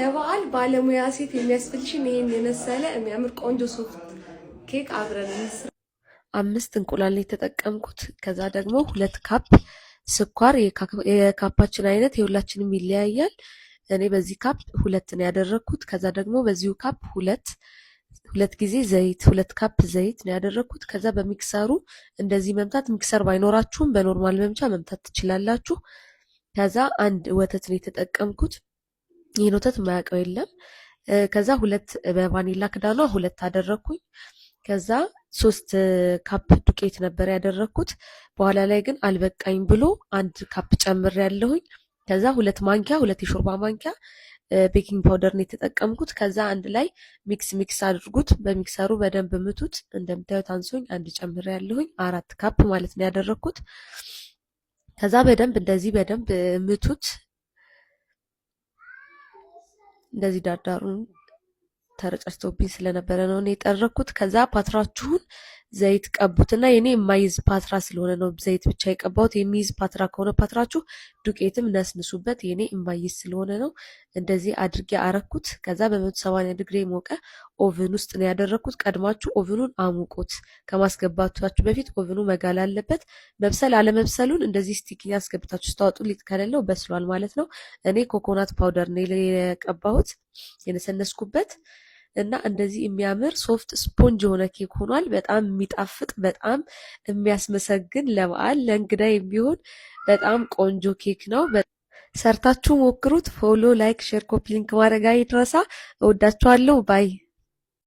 ለበዓል ባለሙያ ሴት የሚያስፈልሽን ይሄን የመሰለ የሚያምር ቆንጆ ሶፍት ኬክ አብረን እንስራ። 5 እንቁላል የተጠቀምኩት። ከዛ ደግሞ 2 ካፕ ስኳር። የካፓችን አይነት የሁላችንም ይለያያል። እኔ በዚህ ካፕ 2 ነው ያደረኩት። ከዛ ደግሞ በዚሁ ካፕ ሁለት ጊዜ ዘይት 2 ካፕ ዘይት ነው ያደረኩት። ከዛ በሚክሰሩ እንደዚህ መምታት፣ ሚክሰር ባይኖራችሁም በኖርማል መምቻ መምታት ትችላላችሁ። ከዛ አንድ ወተት ነው የተጠቀምኩት። ይህን ወተት የማያውቀው የለም። ከዛ 2 በቫኒላ ክዳኗ 2 አደረኩኝ። ከዛ 3 ካፕ ዱቄት ነበር ያደረኩት። በኋላ ላይ ግን አልበቃኝ ብሎ 1 ካፕ ጨምር ያለሁኝ። ከዛ 2 የሾርባ ማንኪያ ቤኪንግ ፓውደር ነው የተጠቀምኩት። ከዛ አንድ ላይ ሚክስ አድርጉት። በሚክሰሩ በደንብ ምቱት። እንደምታዩት አንሶኝ 1 ጨምር ያለሁኝ 4 ካፕ ማለት ነው ያደረኩት። ከዛ በደንብ እንደዚህ በደንብ ምቱት። እንደዚህ ዳርዳሩን ተረጫጭቶብኝ ስለነበረ ነው እኔ የጠረኩት። ከዛ ፓትራችሁን ዘይት ቀቡትና የኔ የማይዝ ፓትራ ስለሆነ ነው ዘይት ብቻ የቀባሁት። የሚይዝ ፓትራ ከሆነ ፓትራችሁ ዱቄትም ነስንሱበት። የኔ የማይዝ ስለሆነ ነው እንደዚህ አድርጌ አረኩት። ከዛ በ180 ዲግሪ ሞቀ ኦቭን ውስጥ ነው ያደረኩት። ቀድማችሁ ኦቭኑን አሙቁት። ከማስገባታችሁ በፊት ኦቭኑ መጋል አለበት። መብሰል አለመብሰሉን እንደዚህ ስቲክ ያስገብታችሁ ስታወጡ ሊጥ ከሌለው በስሏል ማለት ነው። እኔ ኮኮናት ፓውደር ነው የቀባሁት የነሰነስኩበት። እና እንደዚህ የሚያምር ሶፍት ስፖንጅ የሆነ ኬክ ሆኗል። በጣም የሚጣፍጥ በጣም የሚያስመሰግን ለበዓል ለእንግዳ የሚሆን በጣም ቆንጆ ኬክ ነው። ሰርታችሁ ሞክሩት። ፎሎ፣ ላይክ፣ ሼር፣ ኮፒ ሊንክ ማድረግ አይረሳ። እወዳችኋለሁ። ባይ